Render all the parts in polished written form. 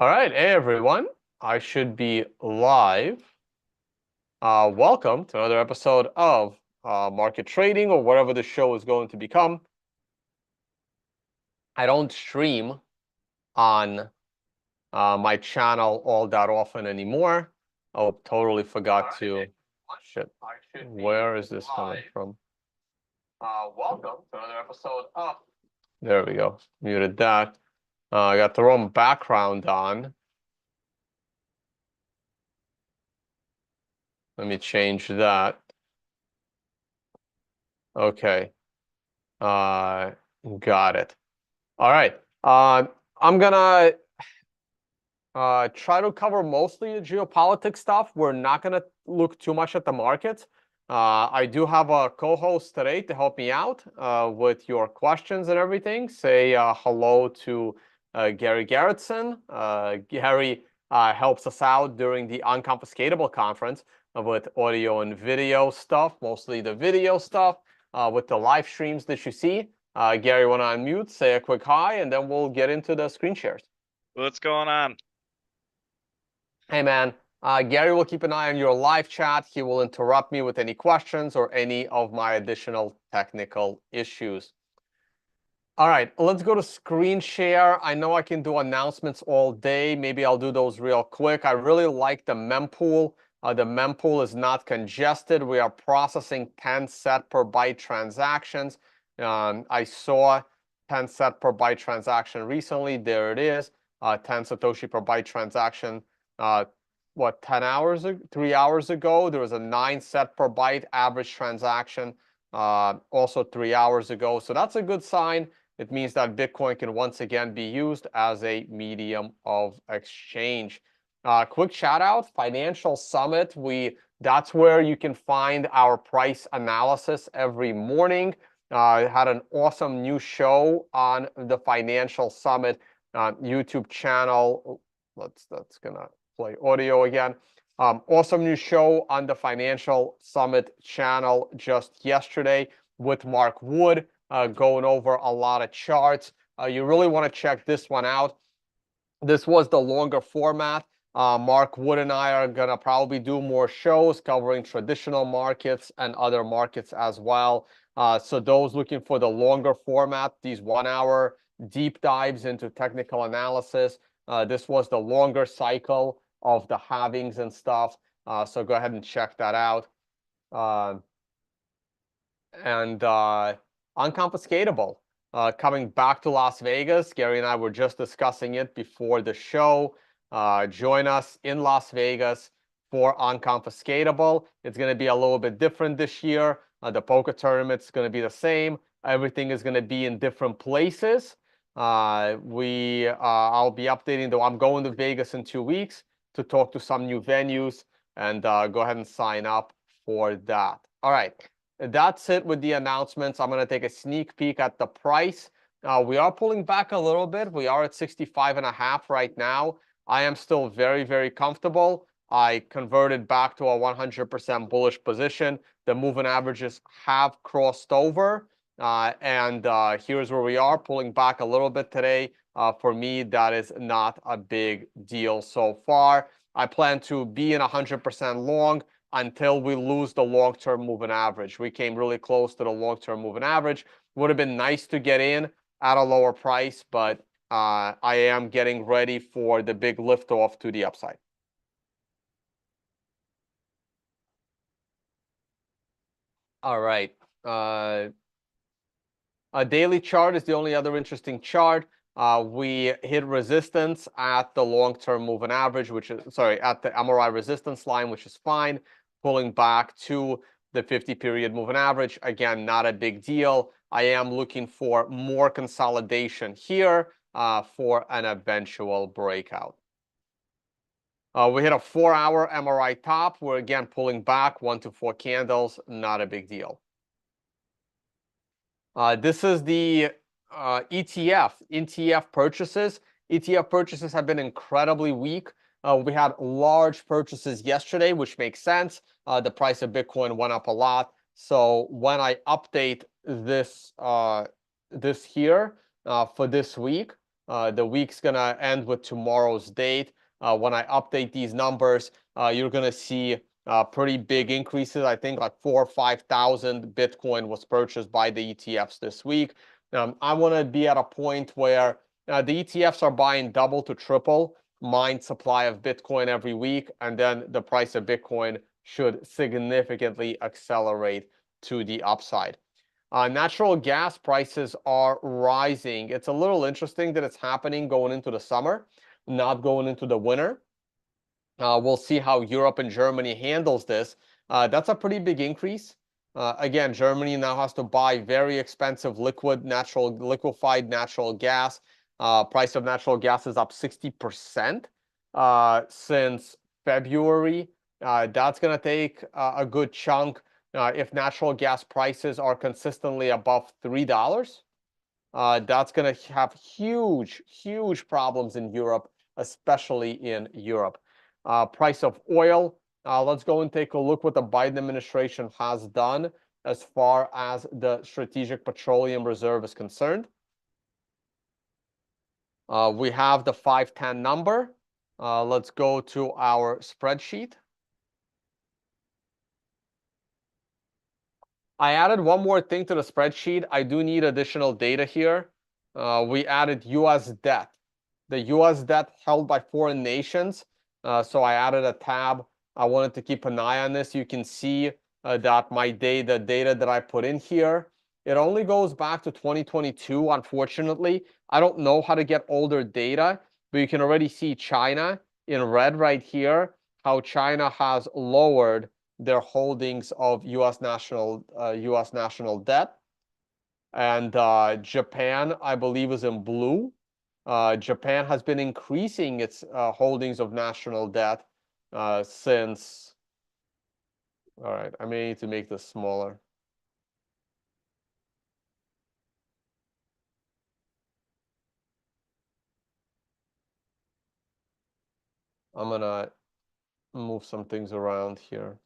All right, hey everyone. I should be live. Welcome to another episode of Market Trading, or whatever the show is going to become. I don't stream on my channel all that often anymore. Oh, totally forgot to. Shit. Where is this coming from? Welcome to another episode of. There we go. Muted that. I got the wrong background on. Let me change that. Okay. Got it. All right. I'm gonna try to cover mostly the geopolitics stuff. We're not gonna look too much at the markets. I do have a co-host today to help me out with your questions and everything. Say hello to Gary Garrettson. Gary helps us out during the Unconfiscatable conference with audio and video stuff, mostly the video stuff, with the live streams that you see. Gary, want to unmute, say a quick hi, and then we'll get into the screen shares. What's going on? Hey, man. Gary will keep an eye on your live chat. He will interrupt me with any questions or any of my additional technical issues. All right, let's go to screen share. I know I can do announcements all day. Maybe I'll do those real quick. I really like the mempool. The mempool is not congested. We are processing 10 set per byte transactions. I saw 10 set per byte transaction recently. There it is. 10 Satoshi per byte transaction. 10 hours, 3 hours ago, there was a 9 set per byte average transaction, also 3 hours ago. So that's a good sign. It means that Bitcoin can once again be used as a medium of exchange. Quick shout out, Financial Summit. That's where you can find our price analysis every morning. Had an awesome new show on the Financial Summit YouTube channel. That's gonna play audio again. Awesome new show on the Financial Summit channel just yesterday with Mark Wood, going over a lot of charts. You really want to check this one out. This was the longer format. Mark Wood and I are going to probably do more shows covering traditional markets and other markets as well. So those looking for the longer format, these 1 hour deep dives into technical analysis, this was the longer cycle of the halvings and stuff. So go ahead and check that out. Unconfiscatable. Coming back to Las Vegas. Gary and I were just discussing it before the show. Join us in Las Vegas for Unconfiscatable. It's going to be a little bit different this year. The poker tournament's going to be the same. Everything is going to be in different places. I'll be updating, though. I'm going to Vegas in 2 weeks to talk to some new venues, and go ahead and sign up for that. All right. That's it with the announcements. I'm going to take a sneak peek at the price. We are pulling back a little bit. We are at 65.5 right now. I am still very, very comfortable. I converted back to a 100% bullish position. The moving averages have crossed over. And here's where we are, pulling back a little bit today. For me, that is not a big deal so far. I plan to be in 100% long until we lose the long-term moving average. We came really close to the long-term moving average. Would have been nice to get in at a lower price, but I am getting ready for the big liftoff to the upside. All right. A daily chart is the only other interesting chart. We hit resistance at the long-term moving average, at the MRI resistance line, which is fine. Pulling back to the 50-period moving average. Again, not a big deal. I am looking for more consolidation here for an eventual breakout. We hit a 4-hour MRI top. We're again pulling back 1 to 4 candles. Not a big deal. This is the ETF purchases. ETF purchases have been incredibly weak. We had large purchases yesterday, which makes sense. The price of Bitcoin went up a lot. So when I update this here for this week, The week's gonna end with tomorrow's date. When I update these numbers, you're gonna see pretty big increases. I think like 4,000 or 5,000 Bitcoin was purchased by the ETFs this week. I want to be at a point where the ETFs are buying double to triple mined supply of Bitcoin every week, and then the price of Bitcoin should significantly accelerate to the upside. Natural gas prices are rising. It's a little interesting that it's happening going into the summer, not going into the winter. We'll see how Europe and Germany handles this. That's a pretty big increase. Again, Germany now has to buy very expensive liquefied natural gas. Price of natural gas is up 60% since February. That's going to take a good chunk. If natural gas prices are consistently above $3, that's going to have huge, huge problems in Europe, especially in Europe. Price of oil. Let's go and take a look what the Biden administration has done as far as the Strategic Petroleum Reserve is concerned. We have the 510 number. Let's go to our spreadsheet. I added one more thing to the spreadsheet. I do need additional data here. We added U.S. debt. The U.S. debt held by foreign nations. So I added a tab. I wanted to keep an eye on this. You can see that the data that I put in here, it only goes back to 2022, unfortunately. I don't know how to get older data, but you can already see China in red right here, how China has lowered their holdings of U.S. national debt. And Japan, I believe, is in blue. Japan has been increasing its holdings of national debt since. All right, I may need to make this smaller. I'm gonna move some things around here.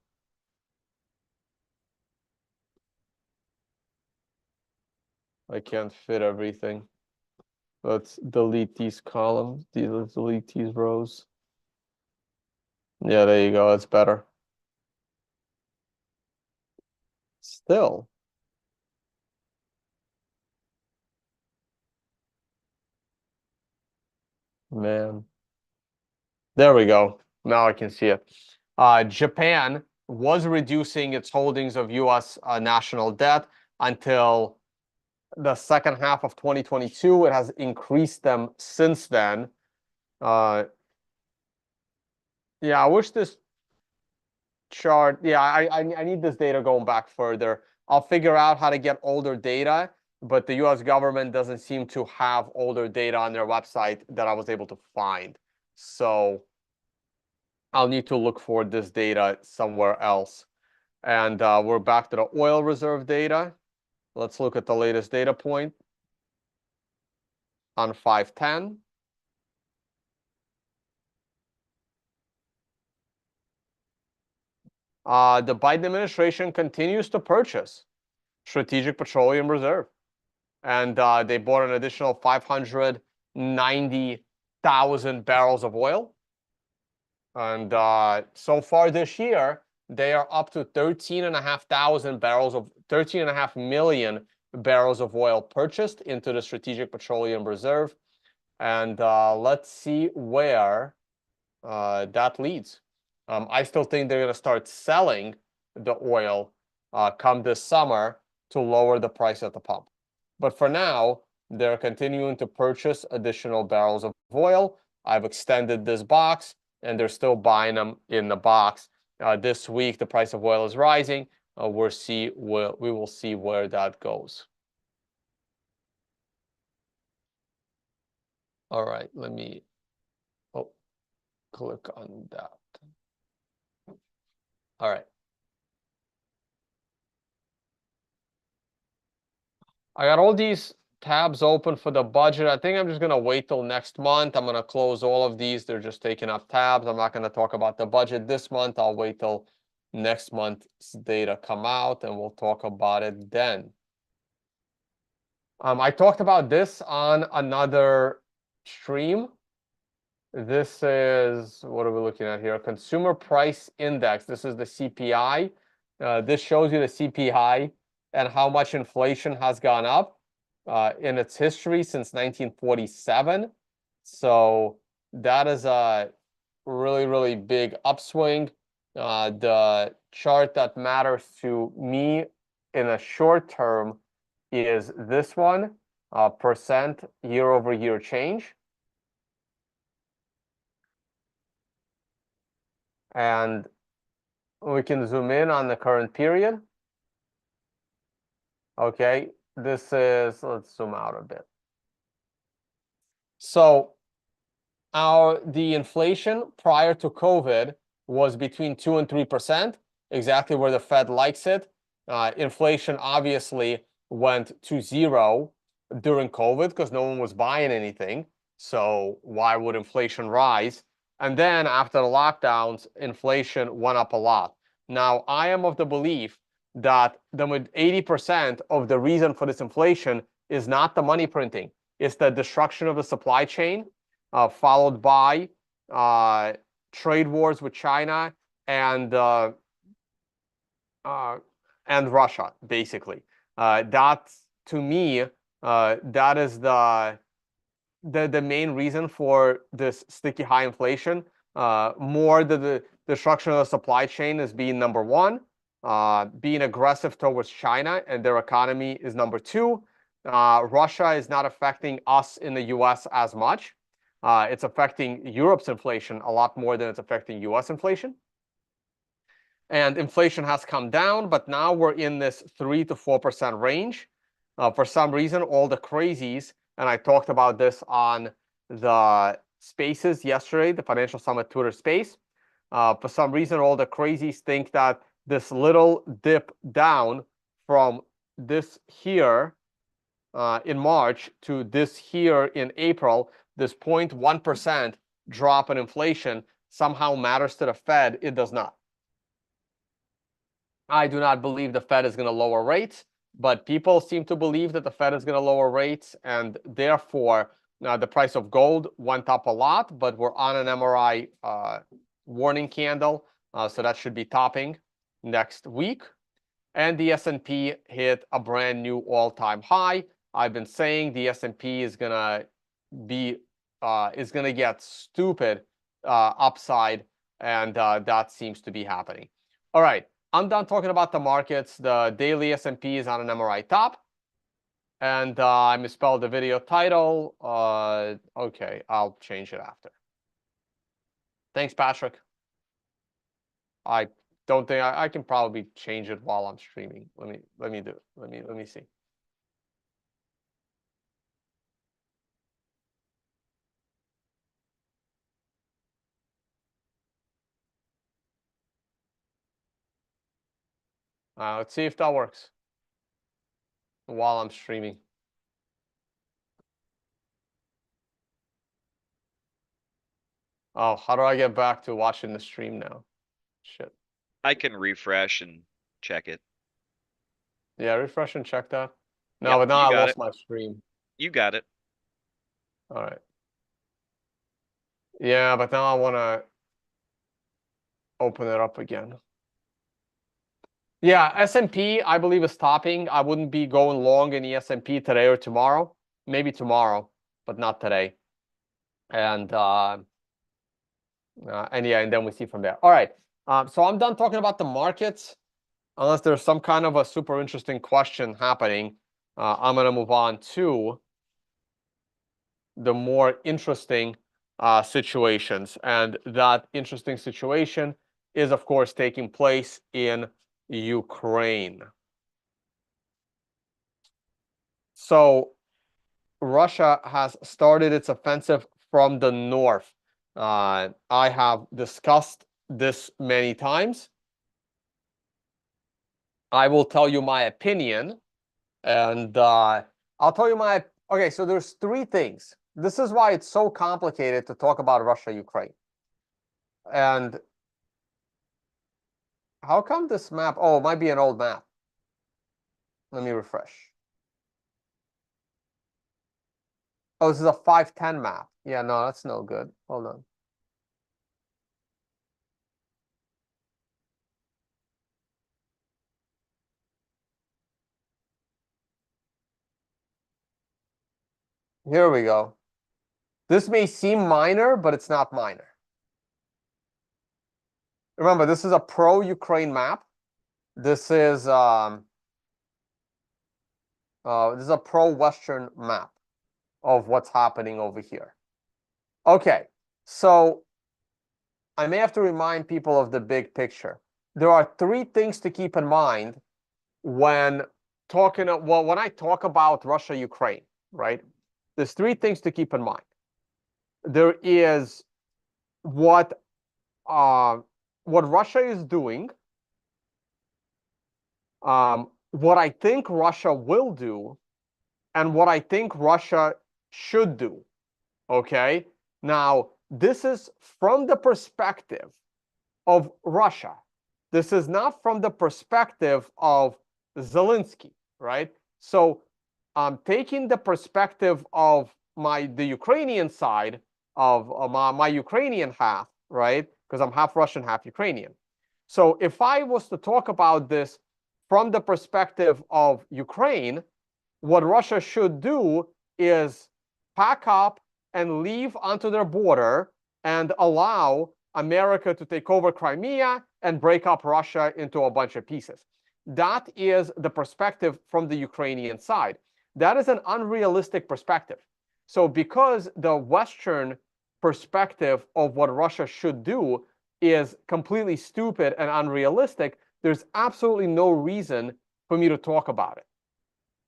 I can't fit everything. Let's delete these columns. Let's delete these rows. Yeah, there you go. That's better. Still. Man. There we go. Now I can see it. Japan was reducing its holdings of U.S. National debt until the second half of 2022. It has increased them since then. Yeah, I wish this chart. Yeah, I need this data going back further. I'll figure out how to get older data, but the U.S. government doesn't seem to have older data on their website that I was able to find. So I'll need to look for this data somewhere else. And we're back to the oil reserve data. Let's look at the latest data point on 510. The Biden administration continues to purchase Strategic Petroleum Reserve. And they bought an additional 590,000 barrels of oil. And so far this year, they are up to 13.5 million barrels of oil purchased into the Strategic Petroleum Reserve. And let's see where that leads. I still think they're going to start selling the oil come this summer to lower the price at the pump. But for now, they're continuing to purchase additional barrels of oil. I've extended this box, and they're still buying them in the box. This week, the price of oil is rising. We will see where that goes. All right, let me click on that. All right. I got all these tabs open for the budget. I think I'm just going to wait till next month. I'm going to close all of these. They're just taking up tabs. I'm not going to talk about the budget this month. I'll wait till next month's data come out, and we'll talk about it then. I talked about this on another stream. This is, what are we looking at here? Consumer Price Index. This is the CPI. This shows you the CPI and how much inflation has gone up in its history since 1947. So that is a really, really big upswing. The chart that matters to me in a short term is this one, percent year-over-year change. And we can zoom in on the current period. Okay, this is, let's zoom out a bit. So the inflation prior to COVID was between 2 and 3%, exactly where the Fed likes it. Inflation obviously went to zero during COVID because no one was buying anything. So why would inflation rise? And then after the lockdowns, inflation went up a lot. Now, I am of the belief that 80% of the reason for this inflation is not the money printing. It's the destruction of the supply chain, followed by trade wars with China and Russia, basically. That, to me, that is the main reason for this sticky high inflation. More the destruction of the supply chain is being number one. Being aggressive towards China and their economy is number two. Russia is not affecting us in the US as much. It's affecting Europe's inflation a lot more than it's affecting US inflation. And inflation has come down, but now we're in this 3 to 4% range. For some reason, all the crazies, and I talked about this on the spaces yesterday, the Financial Summit Twitter space. For some reason, all the crazies think that this little dip down from this here in March to this here in April, this 0.1% drop in inflation somehow matters to the Fed. It does not. I do not believe the Fed is going to lower rates, but people seem to believe that the Fed is going to lower rates, and therefore the price of gold went up a lot, but we're on an MRI warning candle, so that should be topping next week. And the S&P hit a brand new all-time high. I've been saying the S&P is gonna get stupid upside, and that seems to be happening. All right, I'm done talking about the markets. The daily S&P is on an MRI top, and I misspelled the video title. Okay, I'll change it after. Thanks, Patrick. I don't think I can probably change it while I'm streaming. Let me do it. Let me see. Let's see if that works while I'm streaming. Oh, how do I get back to watching the stream now? Shit. I can refresh and check it. Yeah, refresh and check that. No, Yep, but now you I got lost it. my stream. You got it. All right. Yeah, but now I want to open it up again. Yeah, S&P, I believe is topping. I wouldn't be going long in the S&P today or tomorrow. Maybe tomorrow, but not today. And yeah, and then we see from there. All right. So I'm done talking about the markets. Unless there's some kind of a super interesting question happening, I'm going to move on to the more interesting situations. And that interesting situation is, of course, taking place in Ukraine. So Russia has started its offensive from the north. I have discussed this many times. I will tell you my opinion, and I'll tell you my... Okay, so there's three things. This is why it's so complicated to talk about Russia, Ukraine. And how come this map... Oh, it might be an old map. Let me refresh. Oh, this is a 510 map. Yeah, no, that's no good. Hold on. Here we go. This may seem minor, but it's not minor. Remember, this is a pro-Ukraine map. This is a pro-Western map of what's happening over here. Okay, so I may have to remind people of the big picture. There are three things to keep in mind when when I talk about Russia, Ukraine, right? There's three things to keep in mind. There is what Russia is doing, what I think Russia will do, and what I think Russia should do. Okay? Now, this is from the perspective of Russia. This is not from the perspective of Zelensky, right? So I'm taking the perspective of the Ukrainian side of my Ukrainian half, right? Because I'm half Russian, half Ukrainian. So if I was to talk about this from the perspective of Ukraine, what Russia should do is pack up and leave onto their border and allow America to take over Crimea and break up Russia into a bunch of pieces. That is the perspective from the Ukrainian side. That is an unrealistic perspective. So because the Western perspective of what Russia should do is completely stupid and unrealistic, there's absolutely no reason for me to talk about it.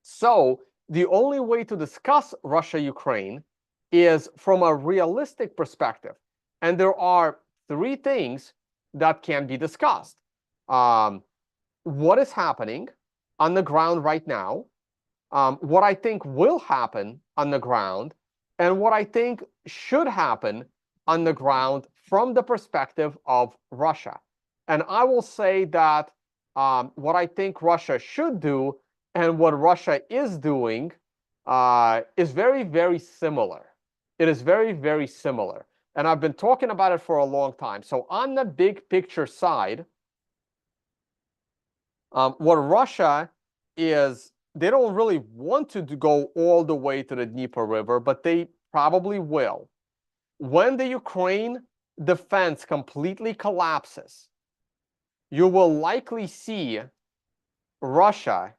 So the only way to discuss Russia-Ukraine is from a realistic perspective. And there are three things that can be discussed. What is happening on the ground right now, what I think will happen on the ground, and what I think should happen on the ground from the perspective of Russia. And I will say that what I think Russia should do and what Russia is doing is very, very similar. It is very, very similar. And I've been talking about it for a long time. So on the big picture side, what Russia is, they don't really want to go all the way to the Dnieper River, but they probably will. When the Ukraine defense completely collapses, you will likely see Russia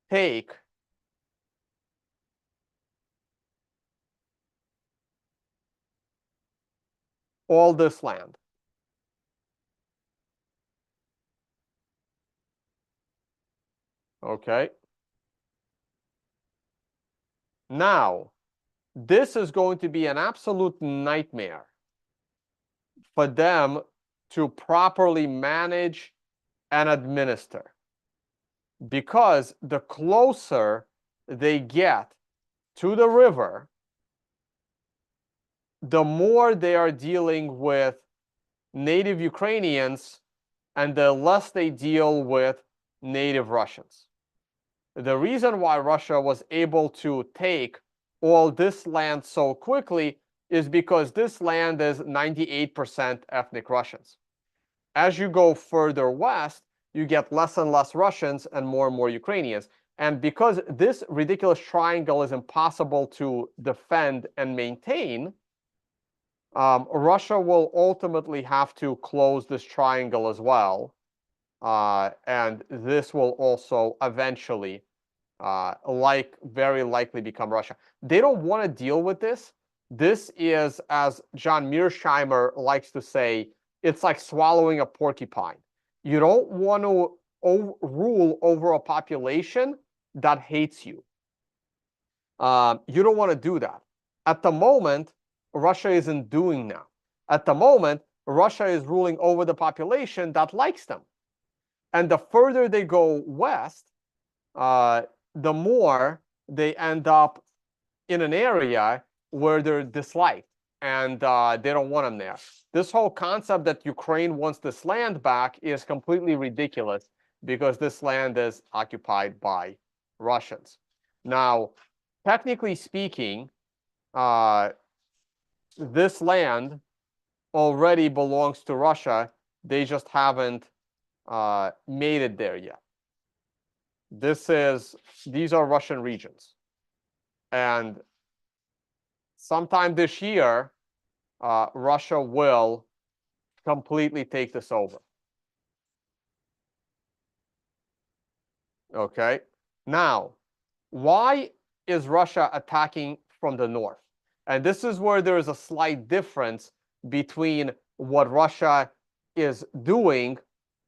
take all this land. Okay. Now, this is going to be an absolute nightmare for them to properly manage and administer, because the closer they get to the river, the more they are dealing with native Ukrainians and the less they deal with native Russians. The reason why Russia was able to take all this land so quickly is because this land is 98% ethnic Russians. As you go further west, you get less and less Russians and more Ukrainians. And because this ridiculous triangle is impossible to defend and maintain, Russia will ultimately have to close this triangle as well. And this will also eventually, very likely become Russia. They don't want to deal with this. This is, as John Mearsheimer likes to say, it's like swallowing a porcupine. You don't want to rule over a population that hates you. You don't want to do that. At the moment, Russia isn't doing that. At the moment, Russia is ruling over the population that likes them. And the further they go west, the more they end up in an area where they're disliked and they don't want them there. This whole concept that Ukraine wants this land back is completely ridiculous because this land is occupied by Russians. Now, technically speaking, this land already belongs to Russia. They just haven't made it there yet. These are Russian regions. And sometime this year, Russia will completely take this over. Okay. Now, why is Russia attacking from the north? And this is where there is a slight difference between what Russia is doing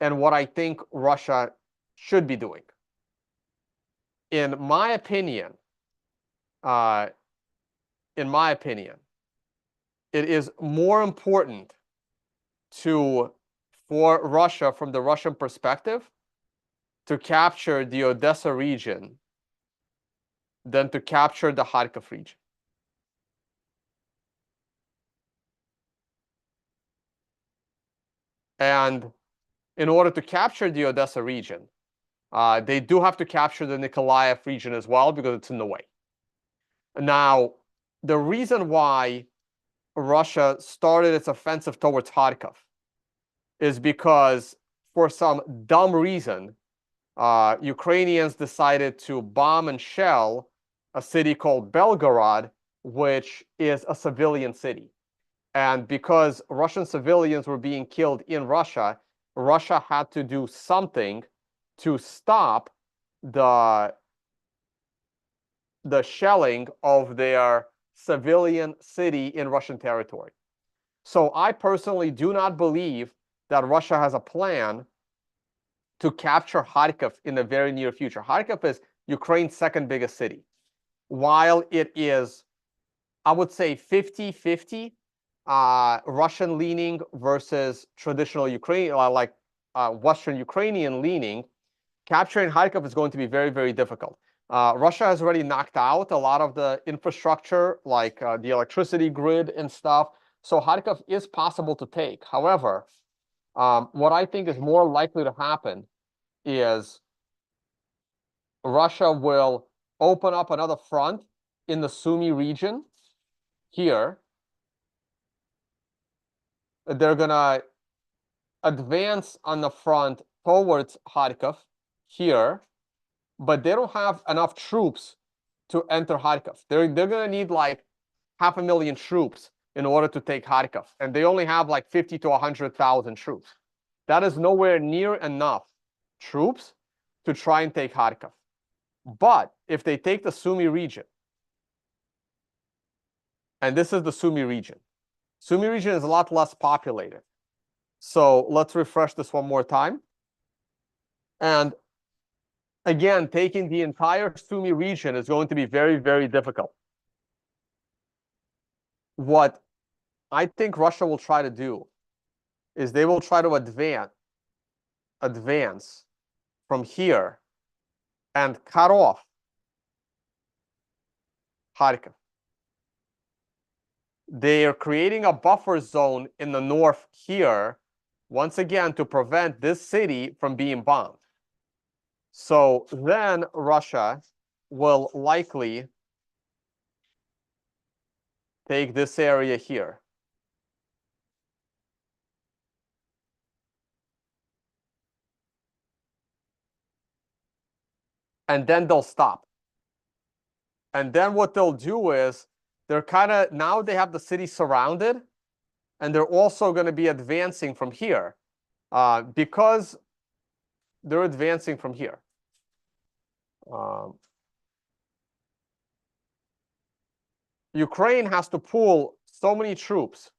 and what I think Russia should be doing. In my opinion, it is more important for Russia, from the Russian perspective, to capture the Odessa region than to capture the Kharkiv region. And in order to capture the Odessa region, they do have to capture the Nikolaev region as well, because it's in the way. Now, the reason why Russia started its offensive towards Kharkiv is because, for some dumb reason, Ukrainians decided to bomb and shell a city called Belgorod, which is a civilian city. And because Russian civilians were being killed in Russia, Russia had to do something to stop the shelling of their civilian city in Russian territory. So I personally do not believe that Russia has a plan to capture Kharkiv in the very near future. Kharkiv is Ukraine's second biggest city. While it is, I would say, 50-50 Russian leaning versus traditional Ukraine, Western Ukrainian leaning, capturing Kharkiv is going to be very, very difficult. Russia has already knocked out a lot of the infrastructure, like the electricity grid and stuff. So Kharkiv is possible to take. However, what I think is more likely to happen is Russia will open up another front in the Sumy region here. They're going to advance on the front towards Kharkiv here, but they don't have enough troops to enter Kharkiv. They're going to need like 500,000 troops in order to take Kharkiv, and they only have like 50 to 100,000 troops. That is nowhere near enough troops to try and take Kharkiv. But if they take the Sumy region, and this is the Sumy region is a lot less populated. So let's refresh this one more time. And again, taking the entire Sumy region is going to be very, very difficult. What I think Russia will try to do is they will try to advance from here and cut off Kharkiv. They are creating a buffer zone in the north here, once again, to prevent this city from being bombed. So then Russia will likely take this area here. And then they'll stop. And then what they'll do is they're now they have the city surrounded, and they're also going to be advancing from here because they're advancing from here. Ukraine has to pull so many troops.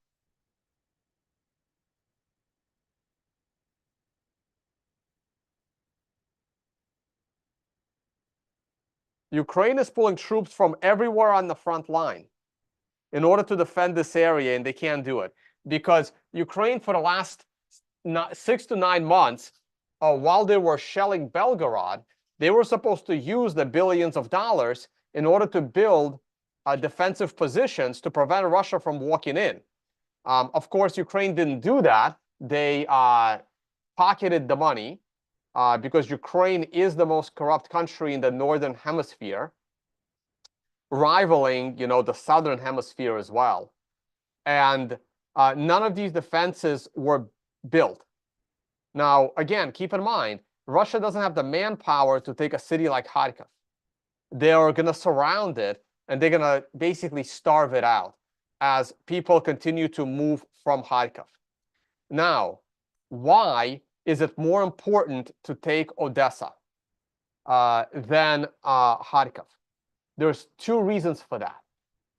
Ukraine is pulling troops from everywhere on the front line in order to defend this area, and they can't do it because Ukraine, for the last 6 to 9 months, while they were shelling Belgorod, they were supposed to use the billions of dollars in order to build defensive positions to prevent Russia from walking in. Of course, Ukraine didn't do that. They pocketed the money because Ukraine is the most corrupt country in the northern hemisphere, rivaling, the southern hemisphere as well. and none of these defenses were built. Now, again, keep in mind, Russia doesn't have the manpower to take a city like Kharkiv. They are going to surround it, and they're going to basically starve it out as people continue to move from Kharkiv. Now, why is it more important to take Odessa than Kharkiv? There's two reasons for that.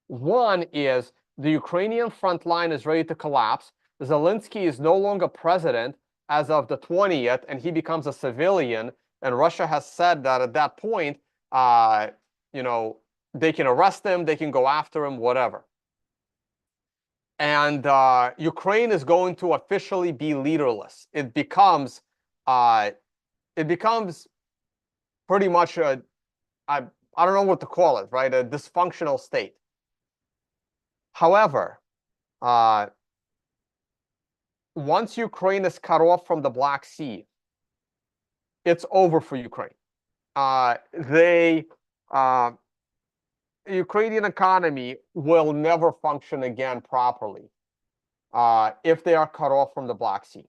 One is the Ukrainian front line is ready to collapse. Zelensky is no longer president as of the 20th, and he becomes a civilian. And Russia has said that at that point, they can arrest him, they can go after him, whatever. And Ukraine is going to officially be leaderless. It becomes pretty much I don't know what to call it, right? A dysfunctional state. However, once Ukraine is cut off from the Black Sea, it's over for Ukraine. Ukrainian economy will never function again properly if they are cut off from the Black Sea.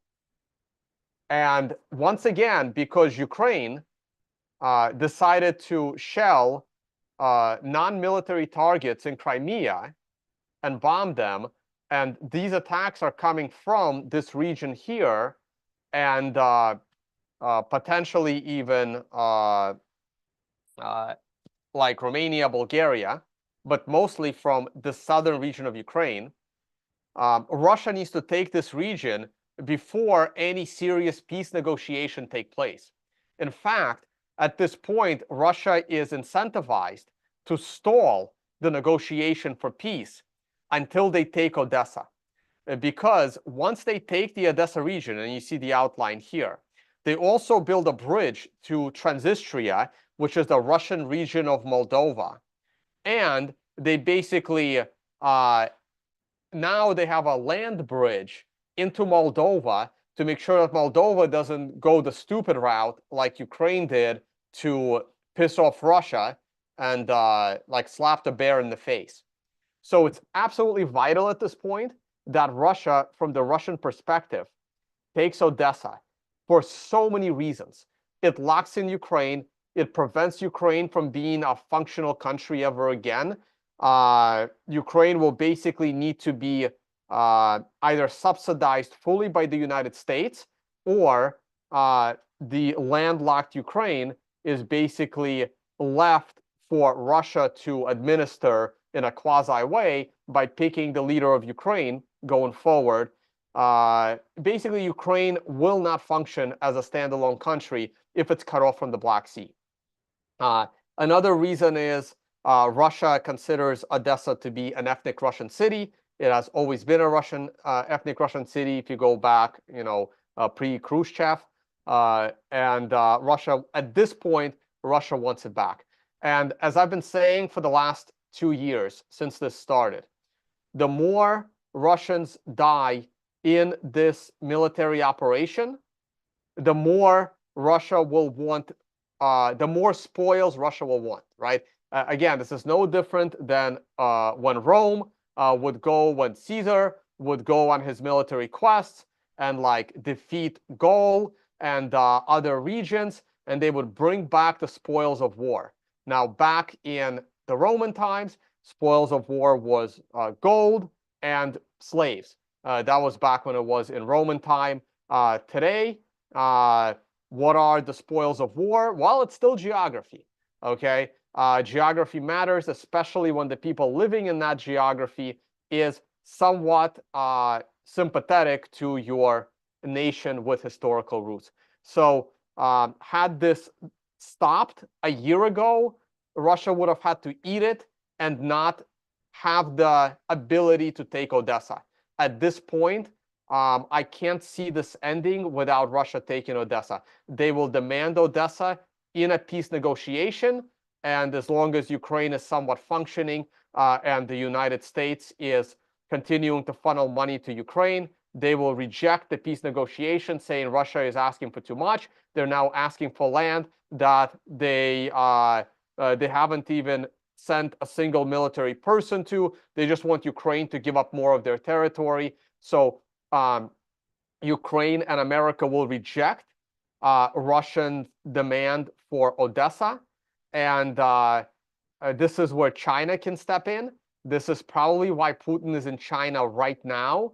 And once again, because Ukraine decided to shell non-military targets in Crimea and bomb them, and these attacks are coming from this region here, and potentially even like Romania, Bulgaria, but mostly from the southern region of Ukraine. Russia needs to take this region before any serious peace negotiation take place. In fact, at this point, Russia is incentivized to stall the negotiation for peace until they take Odessa. Because once they take the Odessa region, and you see the outline here, they also build a bridge to Transnistria, which is the Russian region of Moldova. And they basically, now they have a land bridge into Moldova to make sure that Moldova doesn't go the stupid route like Ukraine did to piss off Russia and like slap the bear in the face. So it's absolutely vital at this point that Russia, from the Russian perspective, takes Odessa for so many reasons. It locks in Ukraine. It prevents Ukraine from being a functional country ever again. Ukraine will basically need to be either subsidized fully by the United States, or the landlocked Ukraine is basically left for Russia to administer in a quasi way by picking the leader of Ukraine going forward. Basically, Ukraine will not function as a standalone country if it's cut off from the Black Sea. Another reason is Russia considers Odessa to be an ethnic Russian city. It has always been a Russian ethnic Russian city if you go back, pre-Khrushchev. And Russia, at this point, Russia wants it back. And as I've been saying for the last 2 years since this started, the more Russians die in this military operation, the more Russia will want, the more spoils Russia will want, right? Again, this is no different than when Rome when Caesar would go on his military quests and like defeat Gaul and other regions, and they would bring back the spoils of war. Now, back in the Roman times, spoils of war was gold and slaves. That was back when it was in Roman time. Today, what are the spoils of war? Well, it's still geography, okay? Geography matters, especially when the people living in that geography is somewhat sympathetic to your nation with historical roots. So had this stopped a year ago, Russia would have had to eat it and not have the ability to take Odessa. At this point, I can't see this ending without Russia taking Odessa. They will demand Odessa in a peace negotiation, and as long as Ukraine is somewhat functioning and the United States is continuing to funnel money to Ukraine, they will reject the peace negotiation, saying Russia is asking for too much. They're now asking for land that they haven't even send a single military person to. They just want Ukraine to give up more of their territory. So Ukraine and America will reject Russian demand for Odessa. And this is where China can step in. This is probably why Putin is in China right now.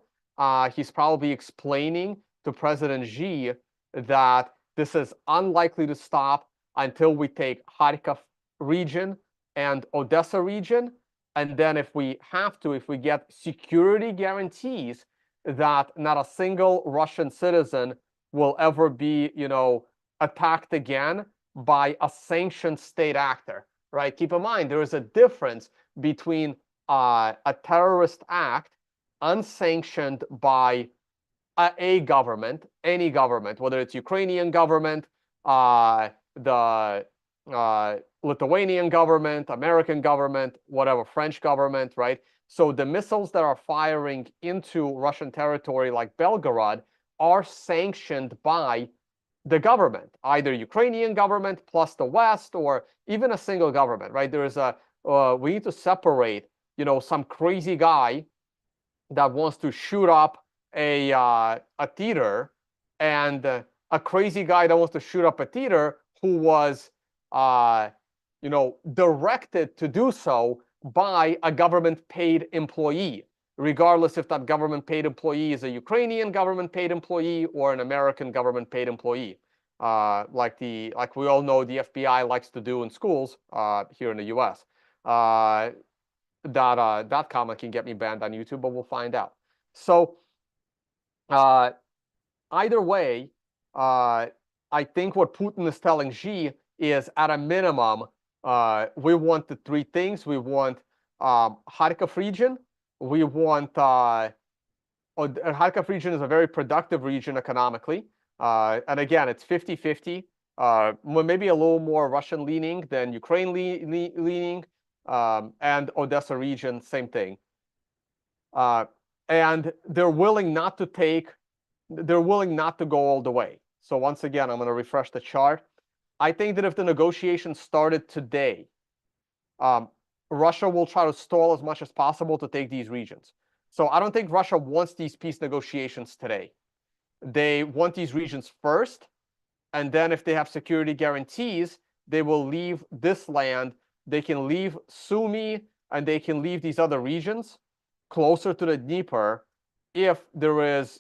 He's probably explaining to President Xi that this is unlikely to stop until we take Kharkiv region and Odessa region. And then if we have to, if we get security guarantees that not a single Russian citizen will ever be, attacked again by a sanctioned state actor, right? Keep in mind, there is a difference between a terrorist act unsanctioned by a government, any government, whether it's Ukrainian government, the Lithuanian government, American government, whatever, French government, right? So the missiles that are firing into Russian territory like Belgorod are sanctioned by the government, either Ukrainian government plus the West or even a single government, right? There is we need to separate, some crazy guy that wants to shoot up a theater and a crazy guy that wants to shoot up a theater who was, directed to do so by a government-paid employee, regardless if that government-paid employee is a Ukrainian government-paid employee or an American government-paid employee, like we all know the FBI likes to do in schools here in the U.S. That comment can get me banned on YouTube, but we'll find out. So either way, I think what Putin is telling Xi is, at a minimum, we want the three things. We want Kharkiv region. We want Kharkiv region is a very productive region economically. And again, it's 50-50, maybe a little more Russian leaning than Ukraine leaning. And Odessa region, same thing. And they're willing not to go all the way. So once again, I'm going to refresh the chart. I think that if the negotiations started today, Russia will try to stall as much as possible to take these regions. So I don't think Russia wants these peace negotiations today. They want these regions first, and then if they have security guarantees, they will leave this land. They can leave Sumy, and they can leave these other regions closer to the Dnieper if there is,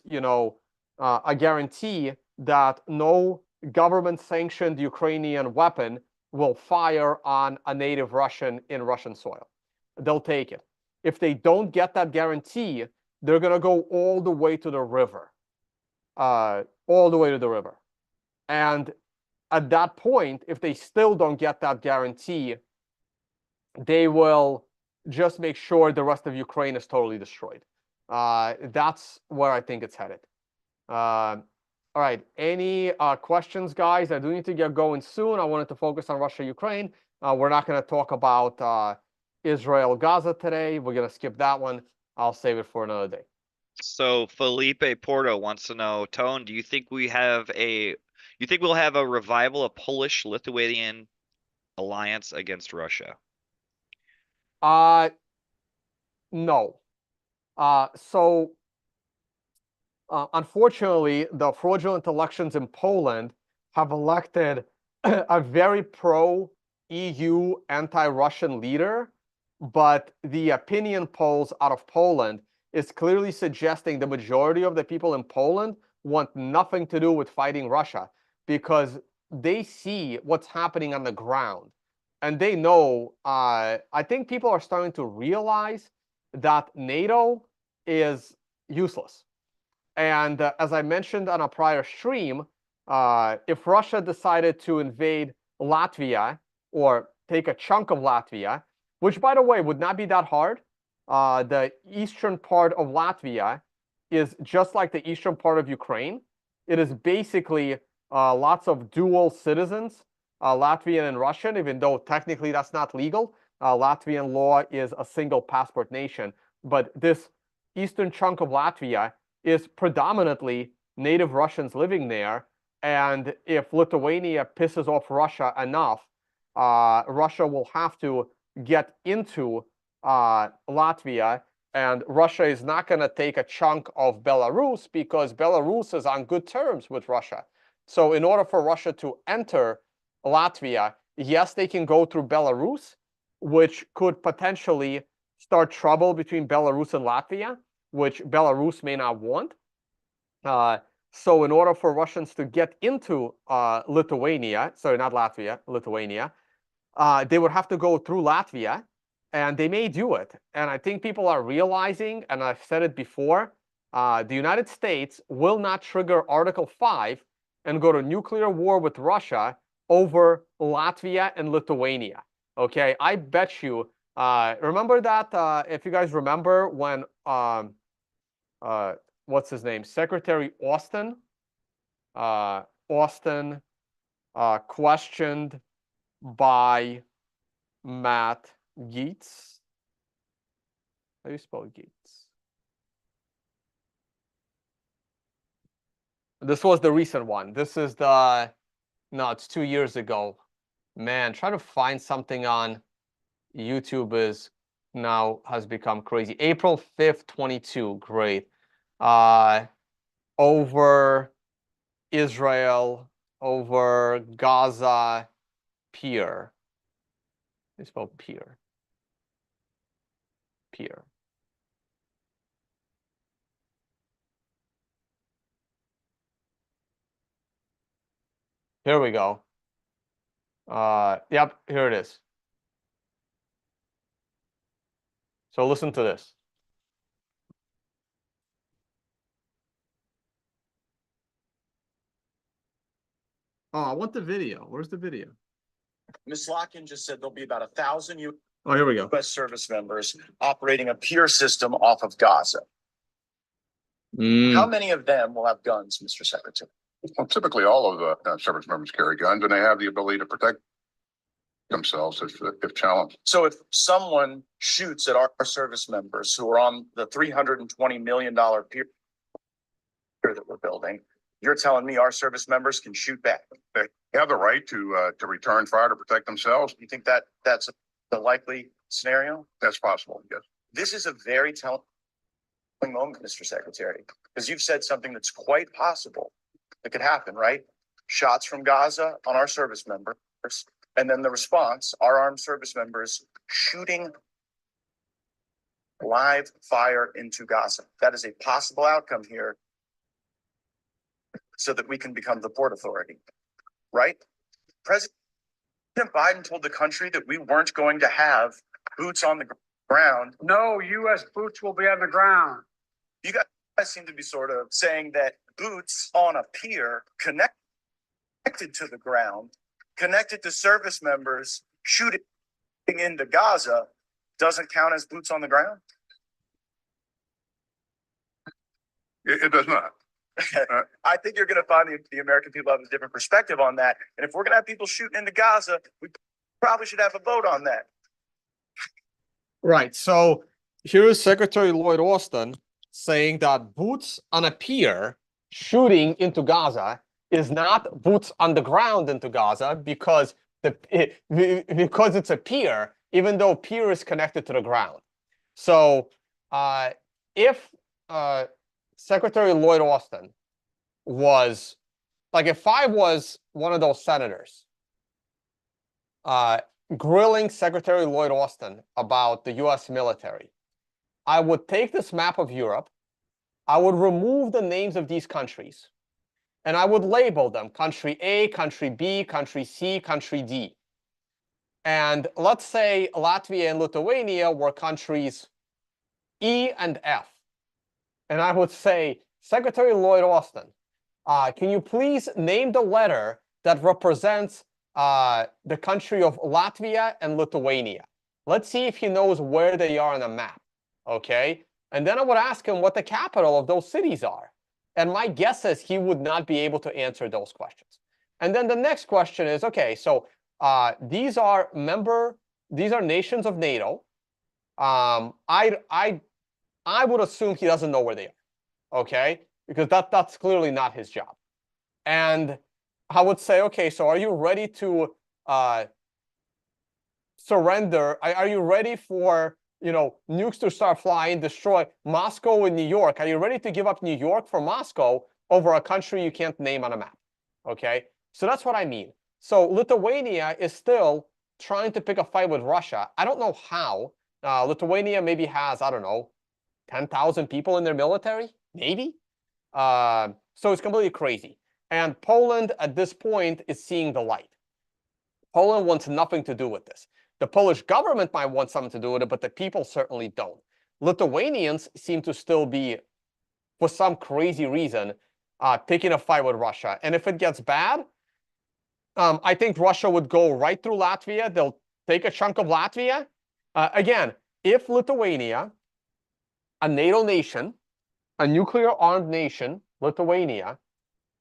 a guarantee that no government-sanctioned Ukrainian weapon will fire on a native Russian in Russian soil. They'll take it. If they don't get that guarantee, they're going to go all the way to the river. All the way to the river. And at that point, if they still don't get that guarantee, they will just make sure the rest of Ukraine is totally destroyed. That's where I think it's headed. All right, any questions, guys? I do need to get going soon. I wanted to focus on Russia, Ukraine. We're not going to talk about Israel, Gaza today. We're going to skip that one. I'll save it for another day. So Felipe Porto wants to know, Tone, do you think we'll have a revival of Polish-Lithuanian alliance against Russia? No. Unfortunately, the fraudulent elections in Poland have elected a very pro-EU, anti-Russian leader, but the opinion polls out of Poland is clearly suggesting the majority of the people in Poland want nothing to do with fighting Russia because they see what's happening on the ground. And they know, I think people are starting to realize that NATO is useless. And as I mentioned on a prior stream, if Russia decided to invade Latvia or take a chunk of Latvia, which, by the way, would not be that hard. The eastern part of Latvia is just like the eastern part of Ukraine. It is basically lots of dual citizens, Latvian and Russian, even though technically that's not legal. Latvian law is a single passport nation. But this eastern chunk of Latvia is predominantly native Russians living there. And if Lithuania pisses off Russia enough, Russia will have to get into Latvia, and Russia is not going to take a chunk of Belarus because Belarus is on good terms with Russia. So in order for Russia to enter Latvia, yes, they can go through Belarus, which could potentially start trouble between Belarus and Latvia, which Belarus may not want. So in order for Russians to get into Lithuania, sorry, not Latvia, Lithuania, they would have to go through Latvia, and they may do it. And I think people are realizing, and I've said it before, the United States will not trigger Article 5 and go to nuclear war with Russia over Latvia and Lithuania. Okay, I bet you. Remember that? If you guys remember when what's his name? Secretary Austin. Austin questioned by Matt Gaetz. How do you spell Gaetz? This was the recent one. This is the, no, it's 2 years ago. Man, trying to find something on YouTube is now has become crazy. April 5th, 22. Great. Over Israel, over Gaza, pier. They spell pier. Pier. Here we go. Yep, here it is. So listen to this. Oh, I want the video. Where's the video? Ms. Locken just said there'll be about 1,000 Oh, here we go. U.S. service members operating a pier system off of Gaza. How many of them will have guns, Mr. Secretary? Well, typically, all of the service members carry guns, and they have the ability to protect themselves if challenged. So if someone shoots at our service members who are on the $320 million pier that we're building, you're telling me our service members can shoot back? They have the right to return fire to protect themselves. You think that that's the likely scenario? That's possible, yes. This is a very telling moment, Mr. Secretary, because you've said something that's quite possible that could happen, right? Shots from Gaza on our service members, and then the response, our armed service members shooting live fire into Gaza. That is a possible outcome here so that we can become the Port Authority, right? President Biden told the country that we weren't going to have boots on the ground. No, U.S. boots will be on the ground. You guys seem to be sort of saying that boots on a pier connected to the ground, connected to service members shooting into Gaza, doesn't count as boots on the ground? It does not. I think you're going to find the American people have a different perspective on that. And if we're going to have people shooting into Gaza, we probably should have a vote on that. Right. So here is Secretary Lloyd Austin saying that boots on a pier shooting into Gaza is not boots on the ground into Gaza because because it's a pier, even though pier is connected to the ground. So if Secretary Lloyd Austin was, like, if I was one of those senators grilling Secretary Lloyd Austin about the US military, I would take this map of Europe, I would remove the names of these countries, and I would label them country A, country B, country C, country D. And let's say Latvia and Lithuania were countries E and F. And I would say, Secretary Lloyd Austin, can you please name the letter that represents the country of Latvia and Lithuania? Let's see if he knows where they are on the map, okay? And then I would ask him what the capital of those cities are. And my guess is he would not be able to answer those questions. And then the next question is, okay, so these are nations of NATO. I would assume he doesn't know where they are, okay? Because that's clearly not his job. And I would say, okay, so are you ready to surrender? Are you ready for, nukes to start flying, destroy Moscow and New York? Are you ready to give up New York for Moscow over a country you can't name on a map? Okay, so that's what I mean. So Lithuania is still trying to pick a fight with Russia. I don't know how. Lithuania maybe has, I don't know, 10,000 people in their military, maybe. So it's completely crazy. And Poland at this point is seeing the light. Poland wants nothing to do with this. The Polish government might want something to do with it, but the people certainly don't. Lithuanians seem to still be, for some crazy reason, picking a fight with Russia. And if it gets bad, I think Russia would go right through Latvia. They'll take a chunk of Latvia. Again, if Lithuania, a NATO nation, a nuclear-armed nation, Lithuania,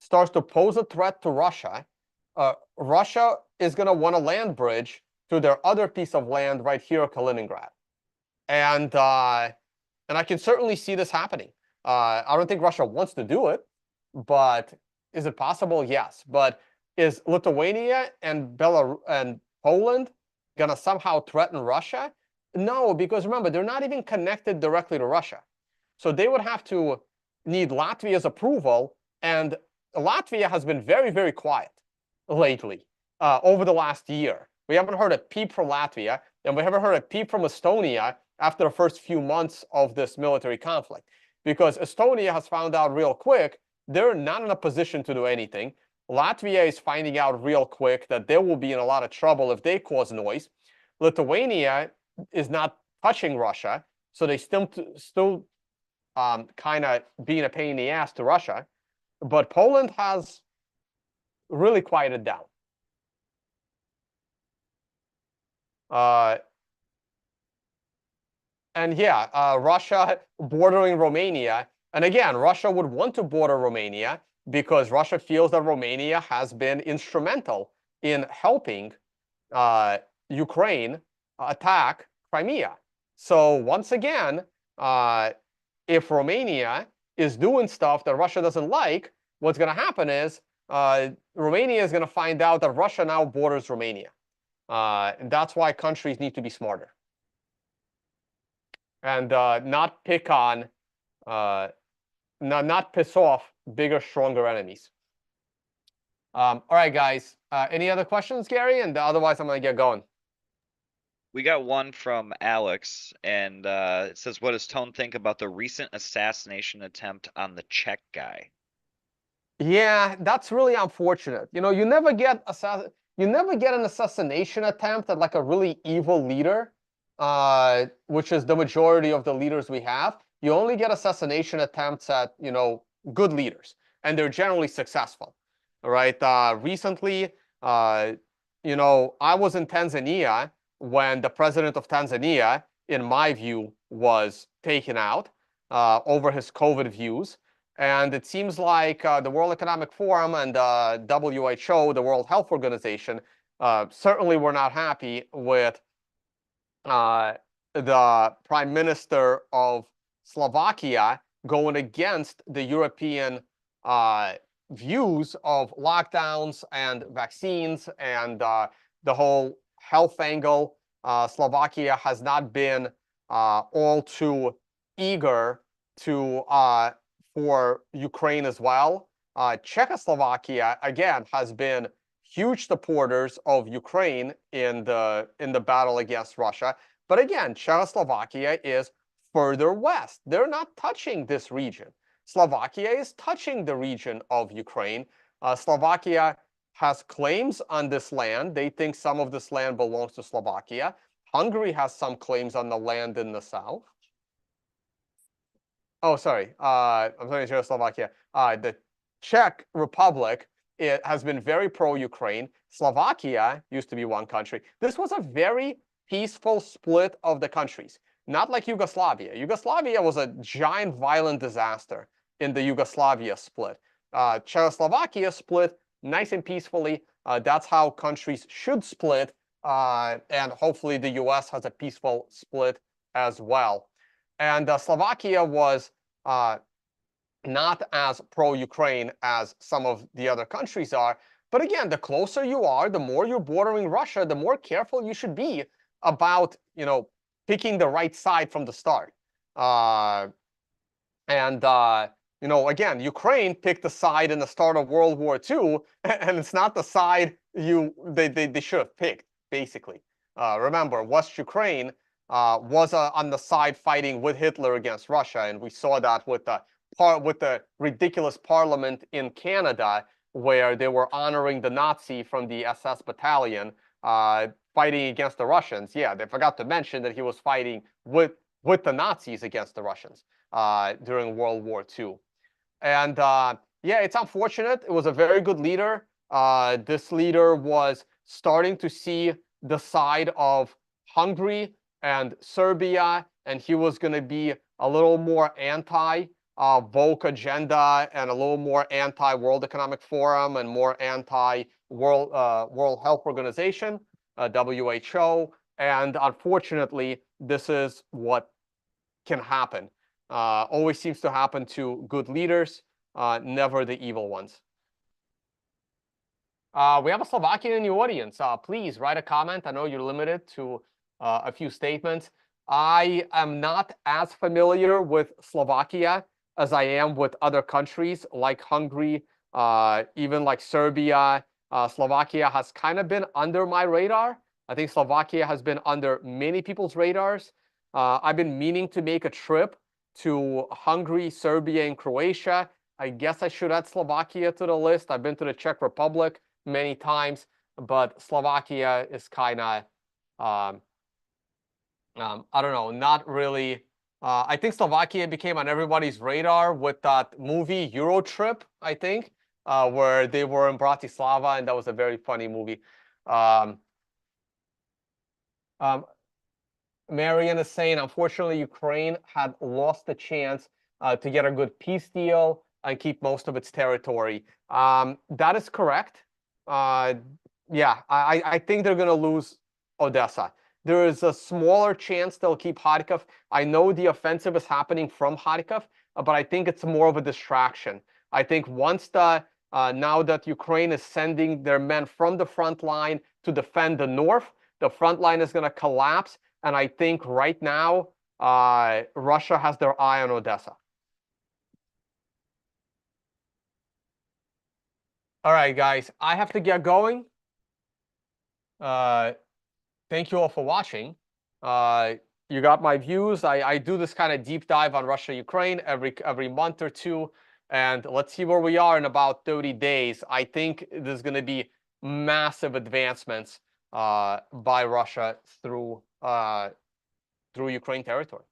starts to pose a threat to Russia, Russia is going to want a land bridge to their other piece of land right here, Kaliningrad. And I can certainly see this happening. I don't think Russia wants to do it, but is it possible? Yes. But is Lithuania and Belarus and Poland going to somehow threaten Russia? No, because remember, they're not even connected directly to Russia. So they would have to need Latvia's approval, and Latvia has been very, very quiet lately over the last year. We haven't heard a peep from Latvia, and we haven't heard a peep from Estonia after the first few months of this military conflict, because Estonia has found out real quick they're not in a position to do anything. Latvia is finding out real quick that they will be in a lot of trouble if they cause noise. Lithuania is not touching Russia, so they still kind of being a pain in the ass to Russia. But Poland has really quieted down. And yeah, Russia bordering Romania. And again, Russia would want to border Romania because Russia feels that Romania has been instrumental in helping Ukraine attack Crimea. So once again, if Romania is doing stuff that Russia doesn't like, what's going to happen is Romania is going to find out that Russia now borders Romania. And that's why countries need to be smarter and not pick on, not piss off bigger, stronger enemies. All right, guys. Any other questions, Gary? And otherwise, I'm going to get going. We got one from Alex, and it says, what does Tone think about the recent assassination attempt on the Czech guy? Yeah, that's really unfortunate. You never get an assassination attempt at like a really evil leader, which is the majority of the leaders we have. You only get assassination attempts at, good leaders, and they're generally successful. All right. Recently, I was in Tanzania when the president of Tanzania, in my view, was taken out over his COVID views. And it seems like the World Economic Forum and WHO, the World Health Organization, certainly were not happy with the Prime Minister of Slovakia going against the European views of lockdowns and vaccines and the whole health angle. Slovakia has not been all too eager to for Ukraine as well. Czechoslovakia again has been huge supporters of Ukraine in the battle against Russia. But again, Czechoslovakia is further west. They're not touching this region. Slovakia is touching the region of Ukraine. Slovakia has claims on this land. They think some of this land belongs to Slovakia. Hungary has some claims on the land in the south. Oh, sorry. I'm sorry, Czechoslovakia. The Czech Republic, it has been very pro-Ukraine. Slovakia used to be one country. This was a very peaceful split of the countries, not like Yugoslavia. Yugoslavia was a giant violent disaster in the Yugoslavia split. Czechoslovakia split nice and peacefully. That's how countries should split. And hopefully the US has a peaceful split as well. And Slovakia was not as pro-Ukraine as some of the other countries are. But again, the closer you are, the more you're bordering Russia, the more careful you should be about, picking the right side from the start. Again, Ukraine picked the side in the start of World War II, and it's not the side they should have picked, basically. Remember, West Ukraine was on the side fighting with Hitler against Russia, and we saw that with the ridiculous parliament in Canada, where they were honoring the Nazi from the SS battalion fighting against the Russians. Yeah, they forgot to mention that he was fighting with the Nazis against the Russians during World War II. And yeah, it's unfortunate. It was a very good leader. This leader was starting to see the side of Hungary and Serbia, and he was going to be a little more anti-woke agenda and a little more anti-World Economic Forum and more anti-World Health Organization, WHO. And unfortunately, this is what can happen. Always seems to happen to good leaders, never the evil ones. We have a Slovakian in the audience. Please write a comment. I know you're limited to a few statements. I am not as familiar with Slovakia as I am with other countries like Hungary, even like Serbia. Slovakia has kind of been under my radar. I think Slovakia has been under many people's radars. I've been meaning to make a trip to Hungary, Serbia, and Croatia. I guess I should add Slovakia to the list. I've been to the Czech Republic many times, but Slovakia is kind of, I don't know, not really. I think Slovakia became on everybody's radar with that movie Euro Trip, I think, where they were in Bratislava, and that was a very funny movie. Marian is saying, unfortunately, Ukraine had lost the chance to get a good peace deal and keep most of its territory. That is correct. Yeah, I think they're going to lose Odessa. There is a smaller chance they'll keep Kharkiv. I know the offensive is happening from Kharkiv, but I think it's more of a distraction. I think once now that Ukraine is sending their men from the front line to defend the north, the front line is going to collapse. And I think right now, Russia has their eye on Odessa. All right, guys, I have to get going. Thank you all for watching. You got my views. I do this kind of deep dive on Russia, Ukraine every month or two. And let's see where we are in about 30 days. I think there's going to be massive advancements by Russia through Ukraine territory.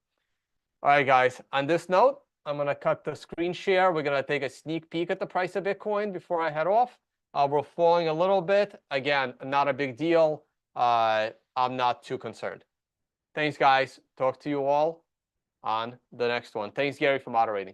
All right, guys, on this note, I'm going to cut the screen share. We're going to take a sneak peek at the price of Bitcoin before I head off. We're falling a little bit. Again, not a big deal. I'm not too concerned. Thanks, guys. Talk to you all on the next one. Thanks, Gary, for moderating.